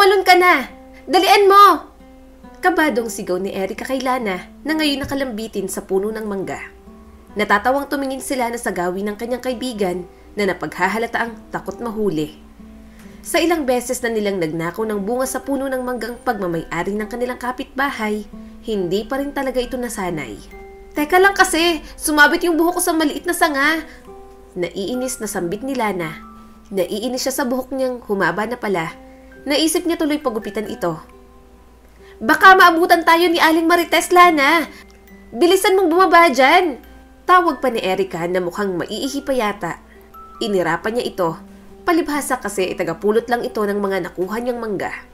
Tumalon ka na! Dalian mo! Kabadong sigaw ni Erica kay Lana na ngayon nakalambitin sa puno ng mangga. Natatawang tumingin sila na sa gawin ng kanyang kaibigan na napaghahalata ang takot mahuli. Sa ilang beses na nilang nagnakaw ng bunga sa puno ng manggang pagmamay-ari ng kanilang kapitbahay, hindi pa rin talaga ito nasanay. Teka lang kasi, sumabit yung buhok ko sa maliit na sanga. Naiinis na sambit ni Lana. Naiinis siya sa buhok niyang humaba na pala. Naisip niya tuloy pagupitan ito. Baka maabutan tayo ni Aling Marites, Lana. Bilisan mong bumaba dyan. Tawag pa ni Erica na mukhang maiihi pa yata. Inirapan niya ito. Palibhasa kasi itagapulot lang ito ng mga nakuha niyang mangga.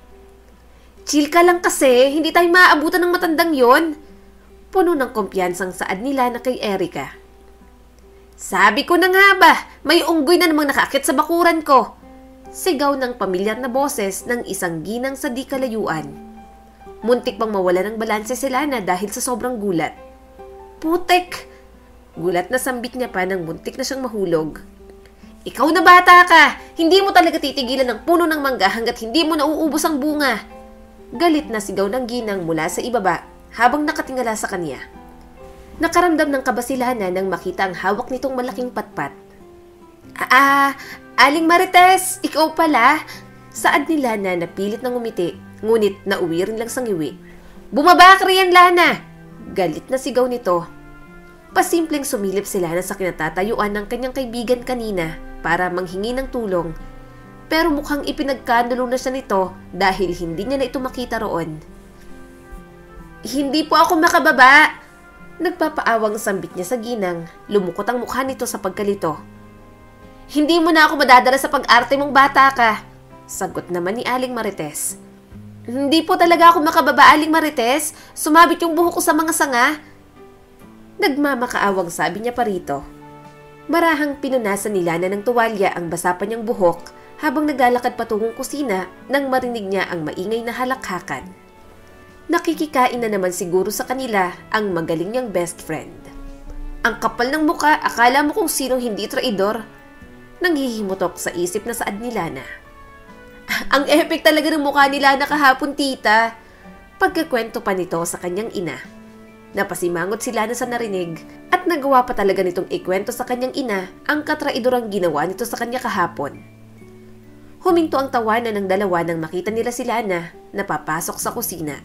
Chill ka lang kasi, hindi tayo maaabutan ng matandang yon. Puno ng kumpiyansang saad ni Lana kay Erica. Sabi ko na nga ba, may unggoy na namang nakakit sa bakuran ko. Sigaw ng pamilyar na boses ng isang ginang sa di kalayuan. Muntik pang mawala ng balanse si Lana dahil sa sobrang gulat. Putek! Gulat na sambit niya pa nang muntik na siyang mahulog. Ikaw na bata ka! Hindi mo talaga titigilan ng puno ng mangga hanggat hindi mo nauubos ang bunga. Galit na sigaw ng ginang mula sa ibaba habang nakatingala sa kanya. Nakaramdam ng kaba si Lana nang makita ang hawak nitong malaking patpat. Aling Marites, ikaw pala? Saad ni Lana na pilit ng umiti. Ngunit nauwi rin lang sa ngiwi. Bumaba ka riyan, Lana! Galit na sigaw nito. Pasimpleng sumilip si Lana sa kinatatayuan ng kanyang kaibigan kanina para manghingi ng tulong. Pero mukhang ipinagkandulo na siya nito dahil hindi niya na ito makita roon. Hindi po ako makababa! Nagpapaawang sambit niya sa ginang. Lumukot ang mukha nito sa pagkalito. Hindi mo na ako madadala sa pag-arte mong bata ka! Sagot naman ni Aling Marites. Hindi po talaga ako makababa, Aling Marites. Sumabit yung buhok ko sa mga sanga. Nagmamakaawang sabi niya pa rito. Marahang pinunasan ni Lana ng tuwalya ang basa pa niyang buhok habang naglalakad patungong kusina nang marinig niya ang maingay na halakhakan. Nakikikain na naman siguro sa kanila ang magaling niyang best friend. Ang kapal ng muka, akala mo kung sinong hindi traidor. Nanghihimutok sa isip na saad ni Lana. Ang epic talaga ng mukha ni Lana kahapon, tita. Pagkakwento pa nito sa kanyang ina. Napasimangot si Lana sa narinig at nagawa pa talaga nitong ikwento sa kanyang ina ang katraidorang ginawa nito sa kanya kahapon. Huminto ang tawanan ng dalawa nang makita nila si Lana na papasok sa kusina.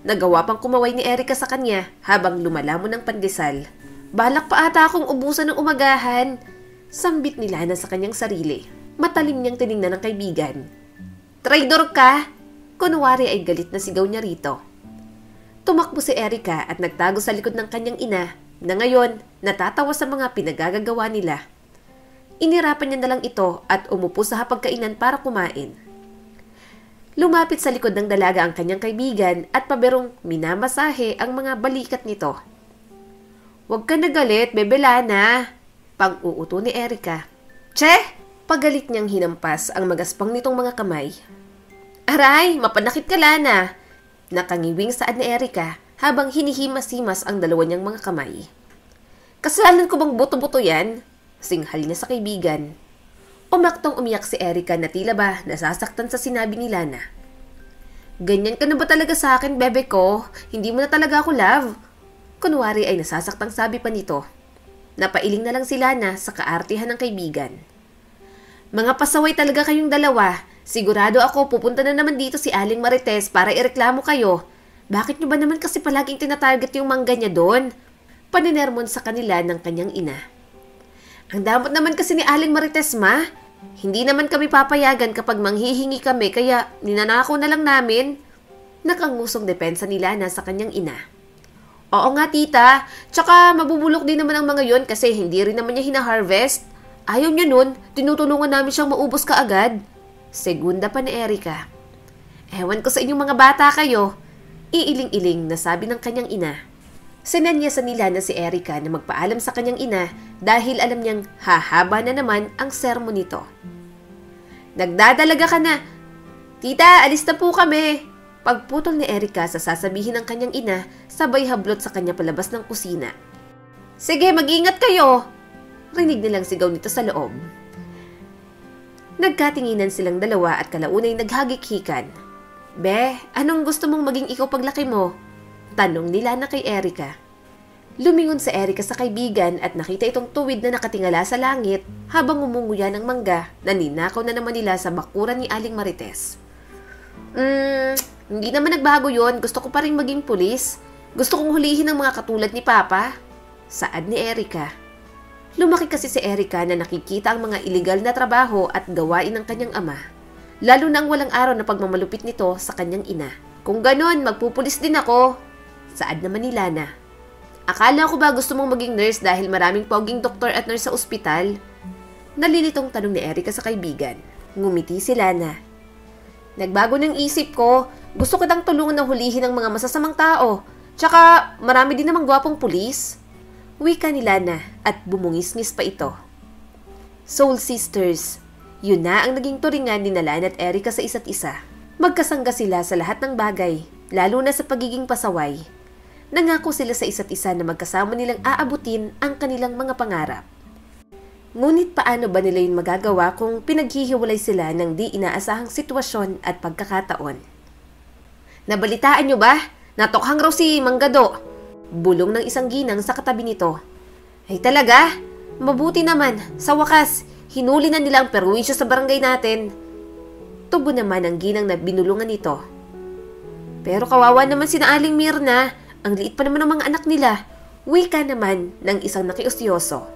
Nagawa pang kumaway ni Erica sa kanya habang lumalamon ng pandesal. Balak pa ata akong ubusan ng umagahan. Sambit ni Lana sa kanyang sarili. Matalim niyang tiningnan ng kaibigan. Traidor ka! Kunwari ay galit na sigaw niya rito. Tumakbo si Erica at nagtago sa likod ng kanyang ina na ngayon natatawa sa mga pinagagagawa nila. Inirapan niya na lang ito at umupo sa hapagkainan para kumain. Lumapit sa likod ng dalaga ang kanyang kaibigan at paberong minamasahe ang mga balikat nito. Huwag ka na galit, Bebe Lana! Pang-uuto ni Erica. Che! Pagalit niyang hinampas ang magaspang nitong mga kamay. Aray, mapanakit ka, Lana! Nakangiwing saad ni Erica habang hinihimas-himas ang dalawa niyang mga kamay. Kasalanan ko bang buto-buto yan? Singhal niya sa kaibigan. Umaktong umiyak si Erica na tila ba nasasaktan sa sinabi ni Lana. Ganyan ka na ba talaga sa akin, bebe ko? Hindi mo na talaga ako love. Kunwari ay nasasaktang sabi pa nito. Napailing na lang si Lana sa kaartihan ng kaibigan. Mga pasaway talaga kayong dalawa. Sigurado ako pupunta na naman dito si Aling Marites para ireklamo kayo. Bakit nyo ba naman kasi palaging tinatarget yung mangga niya doon? Paninermon sa kanila ng kanyang ina. Ang damot naman kasi ni Aling Marites, ma. Hindi naman kami papayagan kapag manghihingi kami kaya ninanakaw na lang namin. Nakangusong depensa ni Lana sa kanyang ina. Oo nga, tita. Tsaka mabubulok din naman ang mga yon kasi hindi rin naman niya hina-harvest. Ayaw niya nun, tinutulungan namin siyang maubos kaagad. Segunda pa ni Erica. Ewan ko sa inyong mga bata kayo. Iiling-iling na sabi ng kanyang ina. Sinanyasan nila na si Erica na magpaalam sa kanyang ina dahil alam niyang hahaba na naman ang sermon nito. Nagdadalaga ka na. Tita, alis na po kami. Pagputol ni Erica sa sasabihin ng kanyang ina, sabay hablot sa kanya palabas ng kusina. Sige, mag-ingat kayo. Rinig nilang sigaw nito sa loob. Nagkatinginan silang dalawa at kalaunay naghagik-hikan. "Be, anong gusto mong maging ikaw paglaki mo?" tanong ni Lana kay Erica. Lumingon sa Erica sa kaibigan at nakita itong tuwid na nakatingala sa langit habang umunguya ng mangga na ninakaw na naman nila sa bakuran ni Aling Marites. Hindi naman nagbago yon. Gusto ko pa rin maging pulis. Gusto kong hulihin ang mga katulad ni Papa. Saad ni Erica. Lumaki kasi si Erica na nakikita ang mga iligal na trabaho at gawain ng kanyang ama. Lalo na ang walang araw na pagmamalupit nito sa kanyang ina. "Kung ganon, magpupulis din ako." Saad naman ni Lana. "Akala ko ba gusto mong maging nurse dahil maraming poging doktor at nurse sa ospital?" Nalilitong tanong ni Erica sa kaibigan. Ngumiti si Lana. "Nagbago ng isip ko. Gusto ko tang tulungan na hulihin ang mga masasamang tao. Tsaka marami din namang gwapong pulis." Wika ni Lana at bumungis-ngis pa ito. Soul Sisters. Yun na ang naging turingan ni Lana at Erica sa isa't isa. Magkasangga sila sa lahat ng bagay, lalo na sa pagiging pasaway. Nangako sila sa isa't isa na magkasama nilang aabutin ang kanilang mga pangarap. Ngunit paano ba nila yun magagawa kung pinaghihiwalay sila ng di inaasahang sitwasyon at pagkakataon? "Nabalitaan nyo ba? Natokhang raw si Manggado." Bulong ng isang ginang sa katabi nito. "Ay talaga? Mabuti naman. Sa wakas, hinuli na nila ang perwisyo sa barangay natin." Tugon naman ang ginang na binulungan nito. "Pero kawawa naman sina Aling Mirna. Ang liit pa naman ng mga anak nila." Wika naman ng isang nakiusyoso.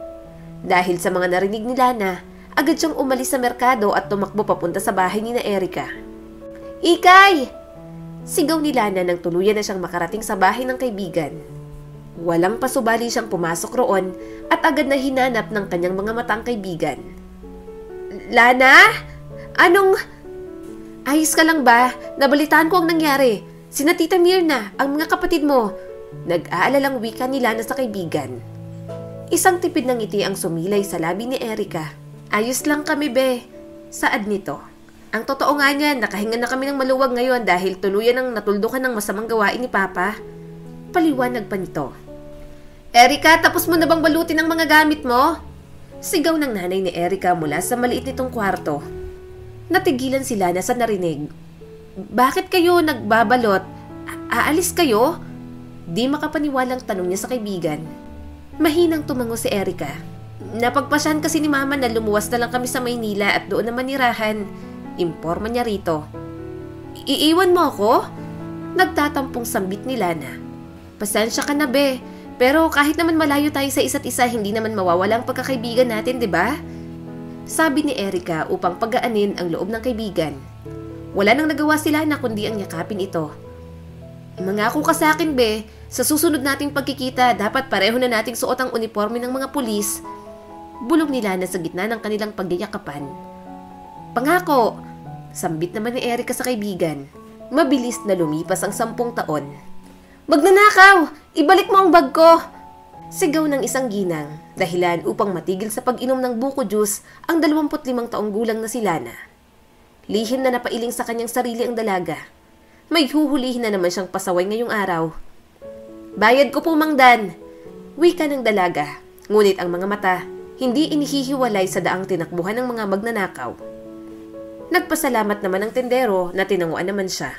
Dahil sa mga narinig ni Lana, agad siyang umalis sa merkado at tumakbo papunta sa bahay ni na Erica. "Ikay!" Sigaw ni Lana nang tuluyan na siyang makarating sa bahay ng kaibigan. Walang pasubali siyang pumasok roon at agad na hinanap ng kanyang mga mata ang kaibigan. "Lana? Anong... Ayos ka lang ba? Nabalitaan ko ang nangyari. Sina Tita Mirna, ang mga kapatid mo." Nag-aalalang wika ni Lana sa kaibigan. Isang tipid ng ngiti ang sumilay sa labi ni Erica. "Ayos lang kami, be." Saad nito. "Ang totoo nga niyan, nakahinga na kami ng maluwag ngayon dahil tuluyan ang natuldukan ng masamang gawain ni Papa." Paliwanag pa nito. "Erica, tapos mo na bang balutin ang mga gamit mo?" Sigaw ng nanay ni Erica mula sa maliit nitong kwarto. Natigilan sila na sa narinig. "Bakit kayo nagbabalot? Aalis kayo?" Di makapaniwalang tanong niya sa kaibigan. Mahinang tumango si Erica. "Napagpasyahan kasi ni Mama na lumuwas na lang kami sa Maynila at doon na manirahan." Imporma niya rito. "Iiwan mo ako?" Nagtatampong sambit ni Lana. "Pasensya ka na, be. Pero kahit naman malayo tayo sa isa't isa, hindi naman mawawala ang pagkakaibigan natin, di ba?" Sabi ni Erica upang pagaanin ang loob ng kaibigan. Wala nang nagawa sila na kundi ang yakapin ito. "Mangako ka sa akin, be. Sa susunod nating pagkikita, dapat pareho na nating suot ang uniforme ng mga pulis." Bulong ni Lana sa gitna ng kanilang pagyayakapan. "Pangako!" Sambit naman ni Erica sa kaibigan. Mabilis na lumipas ang 10 taon. "Magnanakaw! Ibalik mo ang bag ko!" Sigaw ng isang ginang, dahilan upang matigil sa pag-inom ng buko juice ang 25 taong gulang na si Lana. Lihim na napailing sa kanyang sarili ang dalaga. May huhulihin na naman siyang pasaway ngayong araw. "Bayad ko po, Mang Dan!" Wika ng dalaga, ngunit ang mga mata hindi inihihiwalay sa daang tinakbuhan ng mga magnanakaw. Nagpasalamat naman ang tendero na tinanguan naman siya.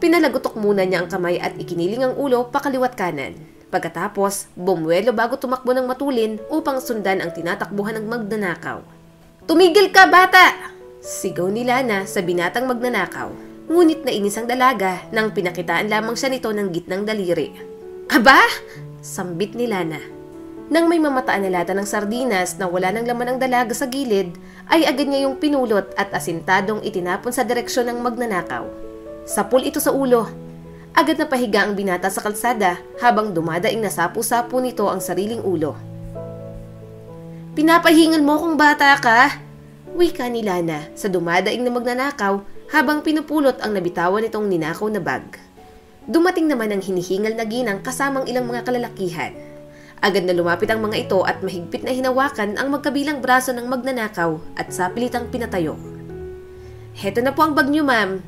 Pinalagutok muna niya ang kamay at ikiniling ang ulo pakaliwat kanan. Pagkatapos, bumuelo bago tumakbo ng matulin upang sundan ang tinatakbuhan ng magnanakaw. "Tumigil ka, bata!" Sigaw ni Lana sa binatang magnanakaw. Ngunit nainis ang dalaga nang pinakitaan lamang siya nito ng gitnang daliri. "Aba!" Sambit ni Lana. Nang may mamataan na lata ng sardinas na wala ng laman ang dalaga sa gilid, ay agad niya yung pinulot at asintadong itinapon sa direksyon ng magnanakaw. Sapul ito sa ulo. Agad na pahiga ang binata sa kalsada habang dumadaing na sapu-sapu nito ang sariling ulo. "Pinapahingan mo kung bata ka?" Wika ni Lana sa dumadaing na magnanakaw habang pinupulot ang nabitawan nitong ninakaw na bag. Dumating naman ang hinihingal na ginang kasamang ilang mga kalalakihan. Agad na lumapit ang mga ito at mahigpit na hinawakan ang magkabilang braso ng magnanakaw at sapilitang pinatayo. "Heto na po ang bag niyo, ma'am."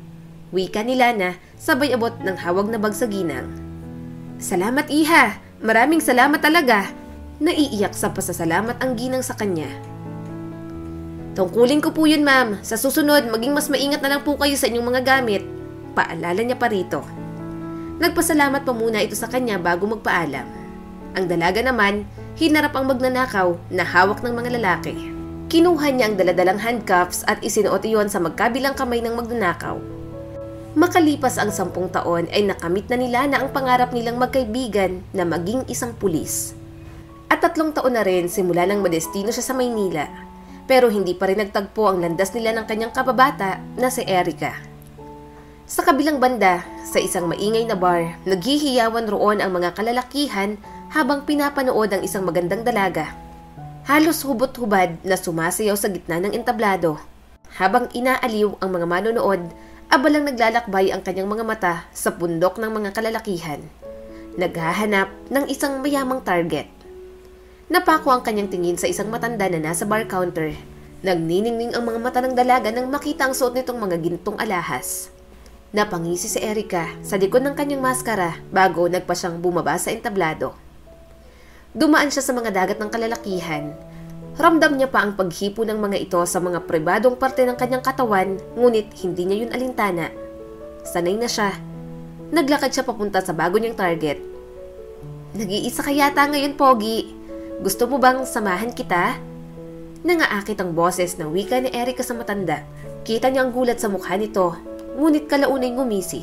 Wika ni Lana, sabay abot ng hawag na bag sa ginang. "Salamat, iha. Maraming salamat talaga." Naiiyak sa pasasalamat ang ginang sa kanya. Tungkulin ko po yun, ma'am. Sa susunod, maging mas maingat na lang po kayo sa inyong mga gamit. Paalala niya pa rito. Nagpasalamat pa muna ito sa kanya bago magpaalam. Ang dalaga naman, hinarap ang magnanakaw na hawak ng mga lalaki. Kinuha niya ang daladalang handcuffs at isinuot iyon sa magkabilang kamay ng magnanakaw. Makalipas ang 10 taon ay nakamit na nila na ang pangarap nilang magkaibigan na maging isang pulis. At 3 taon na rin simula nang madestino siya sa Maynila. Pero hindi pa rin nagtagpo ang landas nila ng kanyang kababata na si Erica. Sa kabilang banda, sa isang maingay na bar, naghihiyawan roon ang mga kalalakihan habang pinapanood ang isang magandang dalaga. Halos hubot-hubad na sumasayaw sa gitna ng entablado. Habang inaaliw ang mga manonood, abalang naglalakbay ang kanyang mga mata sa pundok ng mga kalalakihan. Naghahanap ng isang mayamang target. Napako ang kanyang tingin sa isang matanda na nasa bar counter. Nagniningning ang mga mata ng dalaga nang makita ang suot nitong mga gintong alahas. Napangisi si Erica sa likod ng kanyang maskara bago nagpa siyang bumaba sa entablado. Dumaan siya sa mga dagat ng kalalakihan. Ramdam niya pa ang paghipo ng mga ito sa mga pribadong parte ng kanyang katawan, ngunit hindi niya yun alintana. Sanay na siya. Naglakad siya papunta sa bago niyang target. "Nag-iisa ka yata ngayon, Pogi. Gusto mo bang samahan kita?" Nangaakit ang boses ng wika ni Erica sa matanda. Kita niya ang gulat sa mukha nito, ngunit kalaunay ngumisi.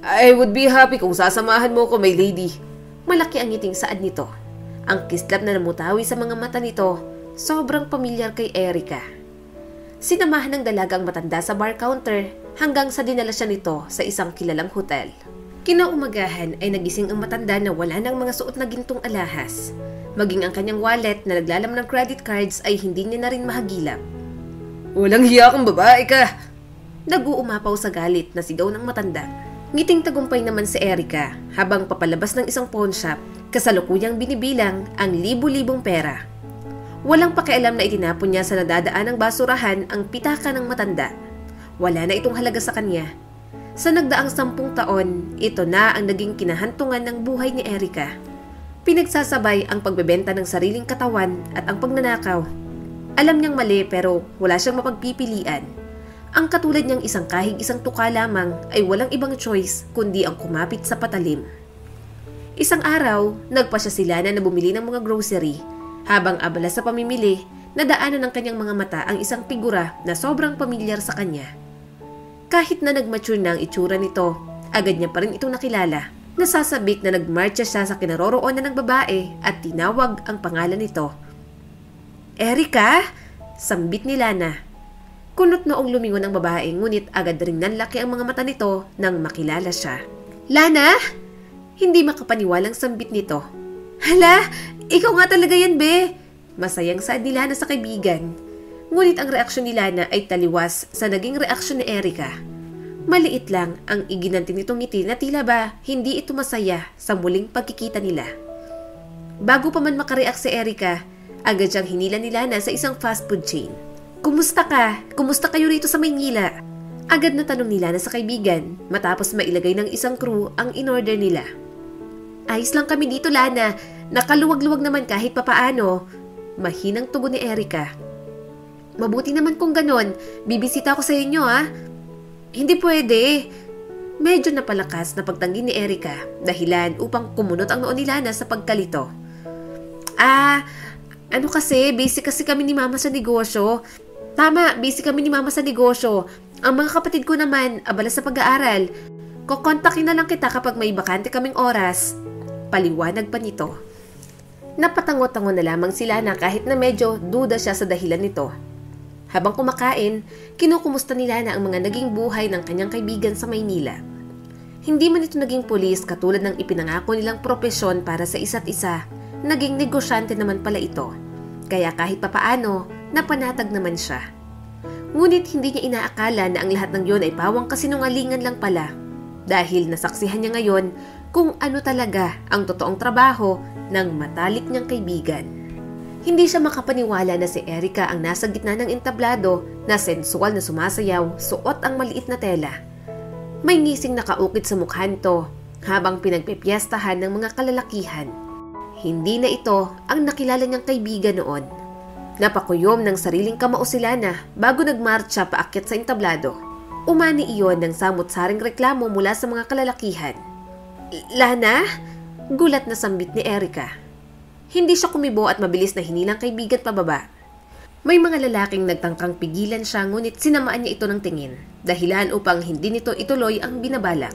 "I would be happy kung sasamahan mo ko, my lady." Malaki ang ngiting saad nito. Ang kislap na namutawi sa mga mata nito, sobrang pamilyar kay Erica. Sinamahan ng dalaga ang matanda sa bar counter hanggang sa dinala siya nito sa isang kilalang hotel. Kinaumagahan ay nagising ang matanda na wala ng mga suot na gintong alahas. Maging ang kanyang wallet na naglalaman ng credit cards ay hindi niya na rin mahagilap. "Walang hiya kang babae ka!" Nag-uumapaw sa galit na sigaw ng matanda. Ngiting tagumpay naman si Erica habang papalabas ng isang pawn shop, kasalukuyang binibilang ang libu-libong pera. Walang pakialam na itinapon niya sa nadadaan ng basurahan ang pitaka ng matanda. Wala na itong halaga sa kanya. Sa nagdaang 10 taon, ito na ang naging kinahantungan ng buhay ni Erica. Pinagsasabay ang pagbebenta ng sariling katawan at ang pagnanakaw. Alam niyang mali pero wala siyang mapagpipilian. Ang katulad niyang isang kahig isang tuka lamang ay walang ibang choice kundi ang kumapit sa patalim. Isang araw, nagpasya sila na bumili ng mga grocery. Habang abala sa pamimili, nadaanan ng kanyang mga mata ang isang figura na sobrang pamilyar sa kanya. Kahit na nagmature na ang itsura nito, agad niya pa rin itong nakilala. Nasasabik na nagmarcha siya sa kinaroroonan ng babae at tinawag ang pangalan nito. "Erica?" Sambit ni Lana. Kunot noong lumingon ang babae, ngunit agad ring nanlaki ang mga mata nito nang makilala siya. "Lana?" Hindi makapaniwalang sambit nito. "Hala, ikaw nga talaga yan, be!" Masayang saad ni Lana sa kaibigan. Ngunit ang reaksyon ni Lana ay taliwas sa naging reaksyon ni Erica. Maliit lang ang iginanti nitong ngiti na tila ba hindi ito masaya sa muling pagkikita nila. Bago pa man makareact si Erica, agad siyang hinila ni Lana sa isang fast food chain. "Kumusta ka? Kumusta kayo rito sa Maynila?" Agad na tanong ni Lana sa kaibigan matapos mailagay ng isang crew ang in-order nila. "Ayos lang kami dito, Lana. Nakaluwag-luwag naman kahit papaano." Mahinang tugon ni Erica. "Mabuti naman kung ganon. Bibisita ko sa inyo, ha?" "Hindi pwede." Medyo napalakas na pagtanggi ni Erica, dahilan upang kumunot ang noo ni Lana sa pagkalito. Ano kasi, busy kasi kami ni Mama sa negosyo." "Tama, busy kami ni Mama sa negosyo. Ang mga kapatid ko naman, abala sa pag-aaral. Kukontakin na lang kita kapag may bakante kaming oras." Paliwanag pa nito. Napatango-tango na lamang si Lana kahit na medyo duda siya sa dahilan nito. Habang kumakain, kinukumusta ni Lana ang mga naging buhay ng kanyang kaibigan sa Maynila. Hindi man ito naging pulis katulad ng ipinangako nilang propesyon para sa isa't isa, naging negosyante naman pala ito. Kaya kahit papaano, napanatag naman siya. Ngunit hindi niya inaakala na ang lahat ng yon ay pawang kasinungalingan lang pala. Dahil nasaksihan niya ngayon kung ano talaga ang totoong trabaho ng matalik niyang kaibigan. Hindi siya makapaniwala na si Erica ang nasa gitna ng entablado na sensual na sumasayaw, suot ang maliit na tela. May ngising nakaukit sa mukha nito habang pinagpipiyastahan ng mga kalalakihan. Hindi na ito ang nakilala niyang kaibigan noon. Napakuyom ng sariling kamao si Lana bago nagmarcha paakyat sa entablado. Umani iyon ng samot-saring reklamo mula sa mga kalalakihan. Lana? Gulat na sambit ni Erica. Hindi siya kumibo at mabilis na hinilang kaibigan pababa. May mga lalaking nagtangkang pigilan siya ngunit sinamaan niya ito ng tingin, dahilan upang hindi nito ituloy ang binabalak.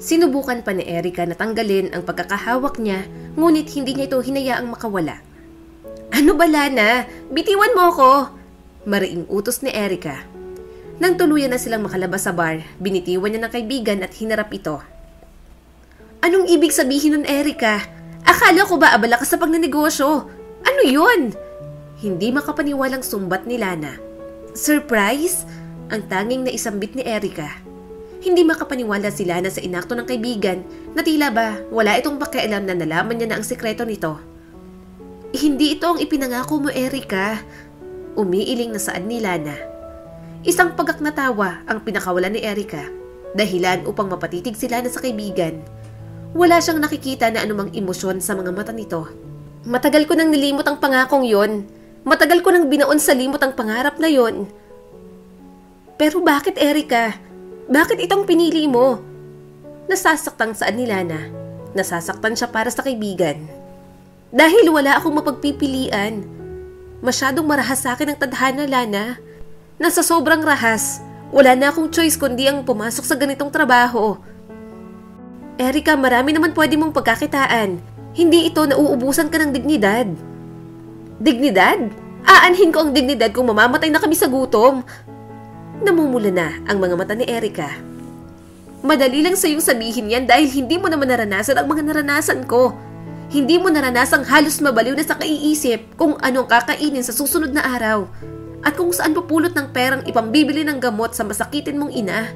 Sinubukan pa ni Erica na tanggalin ang pagkakahawak niya ngunit hindi niya ito hinayaang makawala. Ano ba, Lana? Bitiwan mo ako! Mariing utos ni Erica. Nang tuluyan na silang makalabas sa bar, binitiwan niya ng kaibigan at hinarap ito. Anong ibig sabihin nun, Erica? Akala ko ba abala ka sa pagnenegosyo? Ano yun? Hindi makapaniwalang sumbat ni Lana. Surprise? Ang tanging naisambit ni Erica. Hindi makapaniwala si Lana sa inakto ng kaibigan na tila ba wala itong pakialam na nalaman niya na ang sikreto nito. Hindi ito ang ipinangako mo, Erica. Umiiling na saad ni Lana. Isang pagak na tawa ang pinakawalan ni Erica, dahilan upang mapatitig si Lana sa kaibigan. Wala siyang nakikita na anumang emosyon sa mga mata nito. Matagal ko nang nilimot ang pangakong yon. Matagal ko nang binaon sa limot ang pangarap na yon. Pero bakit, Erica? Bakit itong pinili mo? Nasasaktang saad ni Lana. Nasasaktan siya para sa kaibigan. Dahil wala akong mapagpipilian. Masyadong marahas sa akin ang tadhana, Lana. Nasa sobrang rahas, wala na akong choice kundi ang pumasok sa ganitong trabaho. Erica, marami naman pwede mong pagkakitaan. Hindi ito nauubusan ka ng dignidad. Dignidad? Aanhin ko ang dignidad kung mamamatay na kami sa gutom. Namumula na ang mga mata ni Erica. Madali lang sa iyong sabihin yan dahil hindi mo naman naranasan ang mga naranasan ko. Hindi mo naranasang halos mabaliw na sa kaiisip kung anong kakainin sa susunod na araw at kung saan pupulot ng perang ipambibili ng gamot sa masakitin mong ina.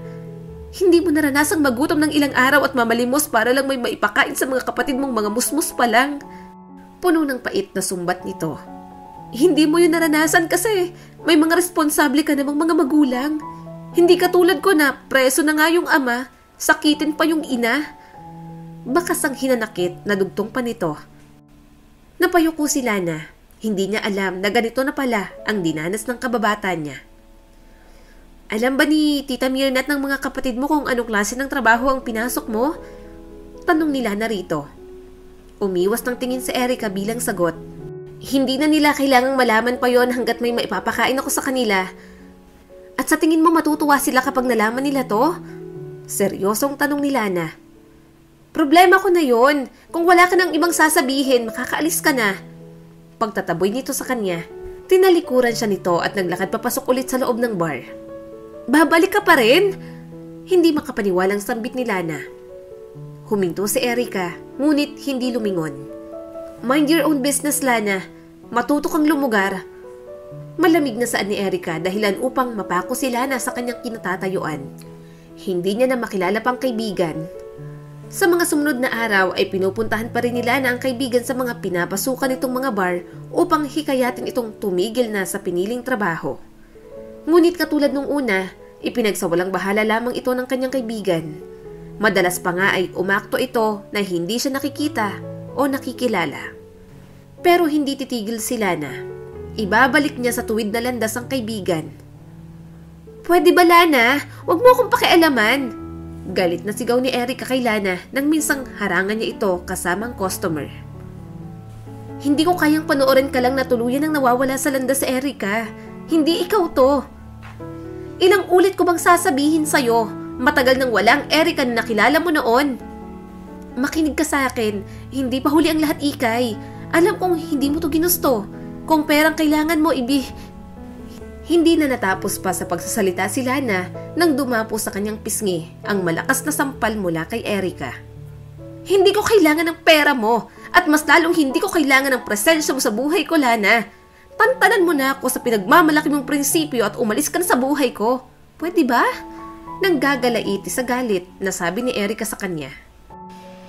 Hindi mo naranasang magutom ng ilang araw at mamalimos para lang may maipakain sa mga kapatid mong mga musmus pa lang. Puno ng pait na sumbat nito. Hindi mo yun naranasan kasi may mga responsable ka namang mga magulang. Hindi katulad ko na preso na nga yung ama, sakitin pa yung ina. Bakas ang hinanakit na dugtong pa nito. Napayuko si Lana. Hindi niya alam na ganito na pala ang dinanas ng kababata niya. Alam ba ni Tita Mirna at ng mga kapatid mo kung anong klase ng trabaho ang pinasok mo? Tanong ni Lana rito. Umiwas ng tingin si Erica bilang sagot. Hindi na nila kailangang malaman pa yon hanggat may maipapakain ako sa kanila. At sa tingin mo matutuwa sila kapag nalaman nila to? Seryosong tanong ni Lana. Problema ko na yon. Kung wala ka ng ibang sasabihin, makakaalis ka na. Pagtataboy nito sa kanya, tinalikuran siya nito at naglakad papasok ulit sa loob ng bar. Babalik ka pa rin? Hindi makapaniwalang sambit ni Lana. Huminto si Erica, ngunit hindi lumingon. Mind your own business, Lana. Matuto kang lumugar. Malamig na saan ni Erica dahilan upang mapako si Lana sa kanyang kinatatayuan. Hindi niya na makilala pang kaibigan. Sa mga sumunod na araw ay pinupuntahan pa rin ni Lana ang kaibigan sa mga pinapasukan nitong mga bar upang hikayatin itong tumigil na sa piniling trabaho. Ngunit katulad nung una, ipinagsawalang bahala lamang ito ng kanyang kaibigan. Madalas pa nga ay umakto ito na hindi siya nakikita o nakikilala. Pero hindi titigil si Lana. Ibabalik niya sa tuwid na landas ang kaibigan. Pwede ba, Lana? Huwag mo akong pakialaman. Galit na sigaw ni Erica kay Lana nang minsang harangan niya ito kasamang customer. Hindi ko kayang panoorin ka lang na tuluyan ang nawawala sa landas si Erica. Hindi ikaw to. Ilang ulit ko bang sasabihin sa'yo, matagal nang walang Erica na nakilala mo noon. Makinig ka sa akin, hindi pa huli ang lahat, Ikay. Alam kong hindi mo to ginusto. Kung perang kailangan mo, Hindi na natapos pa sa pagsasalita si Lana nang dumapo sa kanyang pisngi ang malakas na sampal mula kay Erica. Hindi ko kailangan ng pera mo at mas lalong hindi ko kailangan ng presensya mo sa buhay ko, Lana. Tantanan mo na ako sa pinagmamalaki mong prinsipyo at umalis ka na sa buhay ko. Pwede ba? Nang gagalaiti sa galit na sabi ni Erica sa kanya.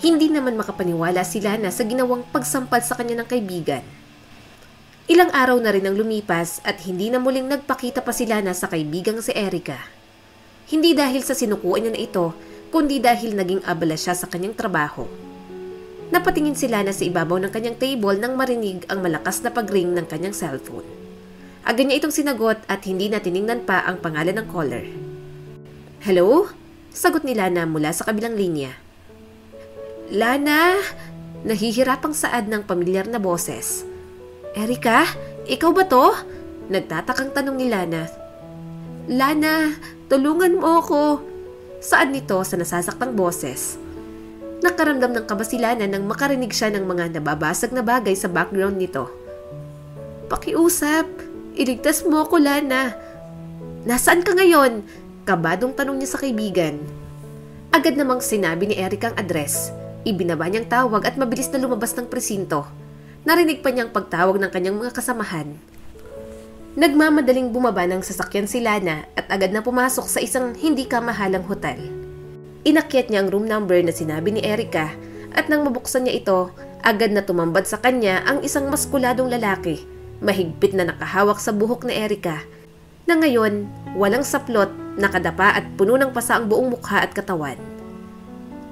Hindi naman makapaniwala si Lana sa ginawang pagsampal sa kanya ng kaibigan. Ilang araw na rin ang lumipas at hindi na muling nagpakita pa si Lana sa kaibigang si Erica. Hindi dahil sa sinukuan niya na ito, kundi dahil naging abala siya sa kanyang trabaho. Napatingin sila na sa ibabaw ng kanyang table nang marinig ang malakas na pag-ring ng kanyang cellphone. Agad niya itong sinagot at hindi na tiningnan pa ang pangalan ng caller. "Hello?" Sagot ni Lana mula sa kabilang linya. "Lana?" Nahihirapang saad ng pamilyar na boses. "Erika, ikaw ba to?" Nagtatakang tanong ni Lana. "Lana, tulungan mo ako." Saad nito sa nasasaktang boses. Nakaramdam ng kaba si Lana nang makarinig siya ng mga nababasag na bagay sa background nito. "Pakiusap, iligtas mo ako, Lana." "Nasaan ka ngayon?" Kabadong tanong niya sa kaibigan. Agad namang sinabi ni Erika ang address. Ibinaba niyang tawag at mabilis na lumabas ng presinto. Narinig pa niyang pagtawag ng kanyang mga kasamahan. Nagmamadaling bumaba ng sasakyan si Lana at agad na pumasok sa isang hindi kamahalang hotel. Inakyat niya ang room number na sinabi ni Erika at nang mabuksan niya ito, agad na tumambad sa kanya ang isang maskuladong lalaki, mahigpit na nakahawak sa buhok ni Erika, na ngayon walang saplot, nakadapa at puno ng pasa ang buong mukha at katawan.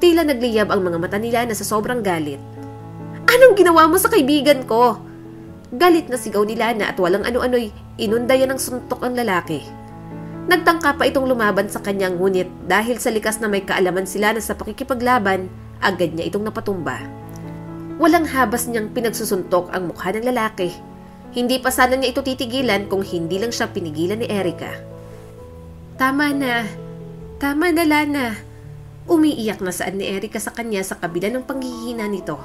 Tila nagliyab ang mga mata ni Lana sa sobrang galit. "Anong ginawa mo sa kaibigan ko?" Galit na sigaw ni Lana at walang ano-ano'y inundayan ng suntok ang lalaki. Nagtangka pa itong lumaban sa kanyang ngunit dahil sa likas na may kaalaman si Lana sa pakikipaglaban, agad niya itong napatumba. Walang habas niyang pinagsusuntok ang mukha ng lalaki. Hindi pa sana niya ito titigilan kung hindi lang siya pinigilan ni Erika. Tama na Lana." Umiiyak na saan ni Erika sa kanya sa kabila ng panghihina nito.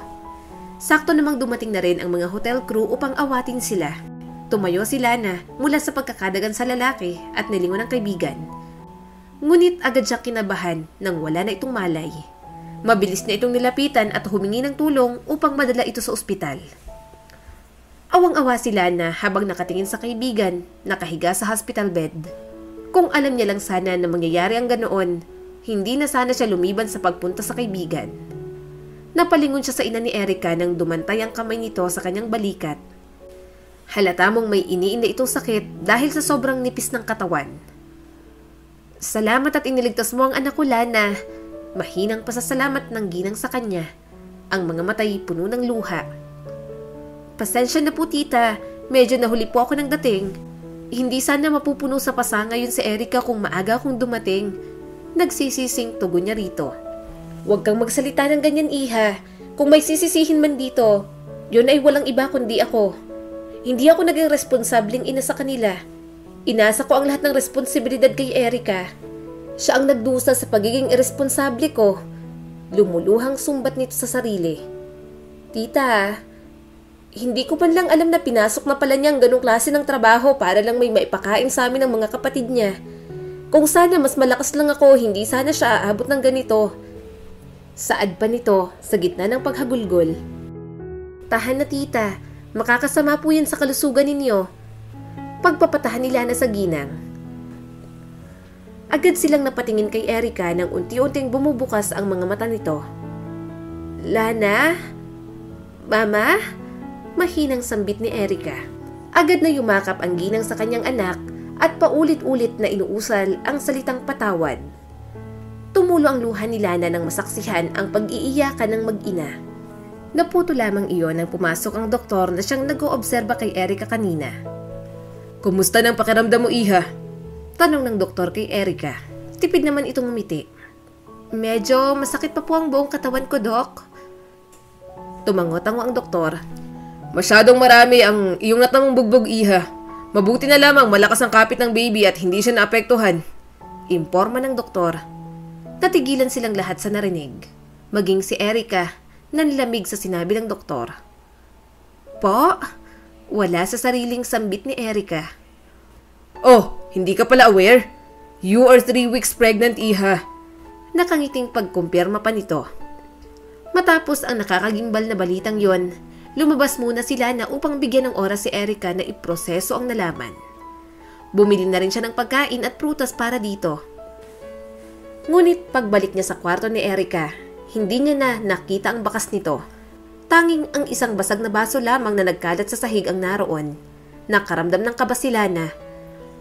Sakto namang dumating na rin ang mga hotel crew upang awatin sila. Tumayo si Lana mula sa pagkakadagan sa lalaki at nilingon ng kaibigan. Ngunit agad siya kinabahan nang wala na itong malay. Mabilis na itong nilapitan at humingi ng tulong upang madala ito sa ospital. Awang-awa si Lana habang nakatingin sa kaibigan, nakahiga sa hospital bed. Kung alam niya lang sana na mangyayari ang ganoon, hindi na sana siya lumiban sa pagpunta sa kaibigan. Napalingon siya sa ina ni Erika nang dumantay ang kamay nito sa kanyang balikat. Halata mong may iniinda itong sakit dahil sa sobrang nipis ng katawan. "Salamat at iniligtas mo ang anak ko, Lana." Mahinang pasasalamat ng ginang sa kanya. Ang mga matay puno ng luha. "Pasensya na po, tita. Medyo nahuli po ako ng dating. Hindi sana mapupuno sa pasa ngayon si Erika kung maaga akong dumating." Nagsisising tugon niya rito. "Huwag kang magsalita ng ganyan, iha. Kung may sisisihin man dito, yun ay walang iba kundi ako. Hindi ako naging responsabling ina sa kanila. Inasa ko ang lahat ng responsibilidad kay Erika. Siya ang nagdusa sa pagiging irresponsable ko." Lumuluhang sumbat nito sa sarili. "Tita, hindi ko man lang alam na pinasok na pala niya ang ganong klase ng trabaho para lang may maipakain sa amin ng mga kapatid niya. Kung sana mas malakas lang ako, hindi sana siya aabot ng ganito." Saad pa nito sa gitna ng paghagulgol. "Tahan na, tita. Makakasama po yan sa kalusugan ninyo." Pagpapatahan nila na sa ginang. Agad silang napatingin kay Erika nang unti-unting bumubukas ang mga mata nito. "Lana? Mama?" Mahinang sambit ni Erika. Agad na yumakap ang ginang sa kanyang anak at paulit-ulit na inuusal ang salitang patawad. Tumulo ang luha ni Lana nang masaksihan ang pag-iiyakan ng mag-ina. Naputo lamang iyon nang pumasok ang doktor na siyang nag-oobserba kay Erika kanina. "Kumusta nang pakiramdam mo, iha?" Tanong ng doktor kay Erika. Tipid naman itong ngumiti. "Medyo masakit pa po ang buong katawan ko, Dok." Tumango-tango ang doktor. "Masyadong marami ang iyong natamong bugbog, iha. Mabuti na lamang malakas ang kapit ng baby at hindi siya naapektuhan." Imporma ng doktor. Natigilan silang lahat sa narinig. Maging si Erika, nanlamig sa sinabi ng doktor. "Po?" Wala sa sariling sambit ni Erika. "Oh, hindi ka pala aware? You are 3 weeks pregnant, iha." Nakangiting pagkumpirma pa nito. Matapos ang nakakagimbal na balitang yon, lumabas muna si Lana upang bigyan ng oras si Erika na iproseso ang nalaman. Bumili na rin siya ng pagkain at prutas para dito. Ngunit pagbalik niya sa kwarto ni Erika, hindi niya na nakita ang bakas nito. Tanging ang isang basag na baso lamang na nagkalat sa sahig ang naroon. Nakaramdam ng kaba si Lana.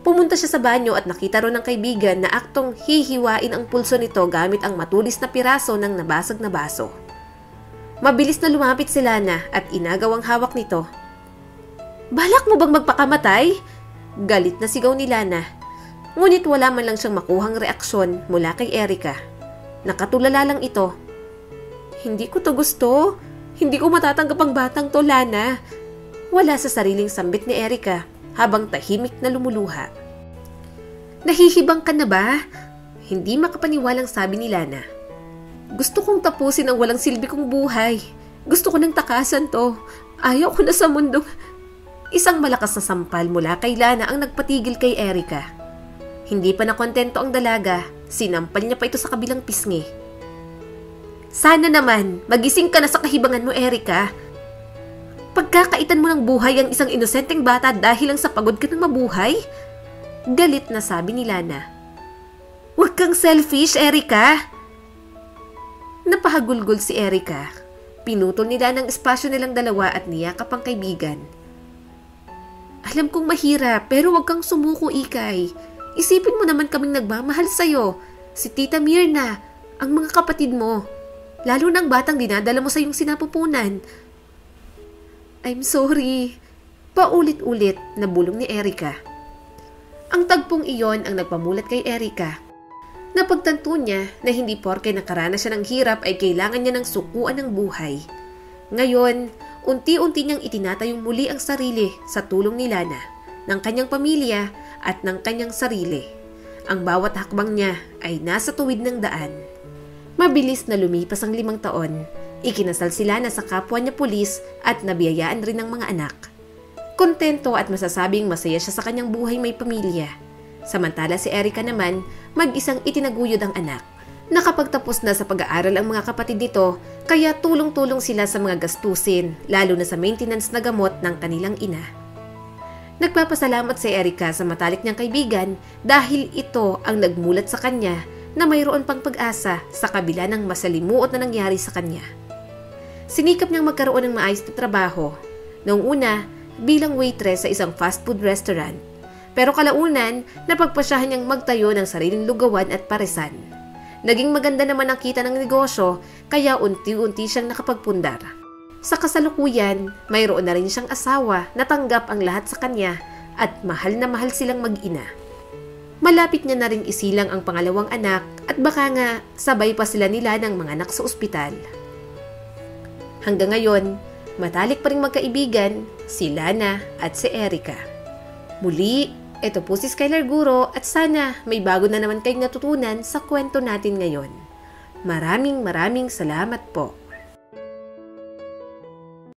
Pumunta siya sa banyo at nakita ron ng kaibigan na aktong hihiwain ang pulso nito gamit ang matulis na piraso ng nabasag na baso. Mabilis na lumapit si Lana at inagaw ang hawak nito. Balak mo bang magpakamatay? Galit na sigaw ni Lana. Ngunit wala man lang siyang makuhang reaksyon mula kay Erica. Nakatulala lang ito. Hindi ko to gusto. Hindi ko matatanggap ang batang to, Lana. Wala sa sariling sambit ni Erica habang tahimik na lumuluha. Nahihibang ka na ba? Hindi makapaniwalang sabi ni Lana. Gusto kong tapusin ang walang silbi kong buhay. Gusto ko nang takasan to. Ayaw ko na sa mundo. Isang malakas na sampal mula kay Lana ang nagpatigil kay Erica. Hindi pa nakontento ang dalaga, sinampal niya pa ito sa kabilang pisngi. Sana naman, magising ka na sa kahibangan mo, Erica. Pagkakaitan mo ng buhay ang isang inosenteng bata dahil lang sa pagod ka ng mabuhay? Galit na sabi ni Lana. Huwag kang selfish, Erica. Napahagulgol si Erica. Pinutol nila ng espasyo nilang dalawa at niyakap ang kaibigan. Alam kong mahirap, pero huwag kang sumuko, Ikay. Isipin mo naman kaming nagmamahal sa'yo. Si Tita Mirna, ang mga kapatid mo. Lalo ng batang dinadala mo sa iyong sinapupunan. I'm sorry. Paulit-ulit na bulong ni Erica. Ang tagpong iyon ang nagpamulat kay Erica. Napagtanto niya na hindi porke nakaranas siya ng hirap ay kailangan niya ng sukuan ng buhay. Ngayon, unti-unti niyang itinatayong muli ang sarili sa tulong ni Lana, ng kanyang pamilya at ng kanyang sarili. Ang bawat hakbang niya ay nasa tuwid ng daan. Mabilis na lumipas ang 5 taon. Ikinasal si Lana sa kapwa niya pulis at nabiyayaan rin ng mga anak. Kontento at masasabing masaya siya sa kanyang buhay may pamilya. Samantala si Erica naman, mag-isang itinaguyod ang anak. Nakapagtapos na sa pag-aaral ang mga kapatid nito, kaya tulong-tulong sila sa mga gastusin, lalo na sa maintenance na gamot ng kanilang ina. Nagpapasalamat si Erica sa matalik niyang kaibigan dahil ito ang nagmulat sa kanya na mayroon pang pag-asa sa kabila ng masalimuot na nangyari sa kanya. Sinikap niyang magkaroon ng maayos na trabaho. Noong una, bilang waitress sa isang fast food restaurant. Pero kalaunan, napagpasyahan niyang magtayo ng sariling lugawan at paresan. Naging maganda naman ang kita ng negosyo, kaya unti-unti siyang nakapagpundar. Sa kasalukuyan, mayroon na rin siyang asawa na tanggap ang lahat sa kanya at mahal na mahal silang mag-ina. Malapit niya na rin isilang ang pangalawang anak at baka nga sabay pa sila nila ng mga anak sa ospital. Hanggang ngayon, matalik pa rin magkaibigan si Lana at si Erica. Muli, ito po si Skylar Guro at sana may bago na naman kayong natutunan sa kwento natin ngayon. Maraming salamat po.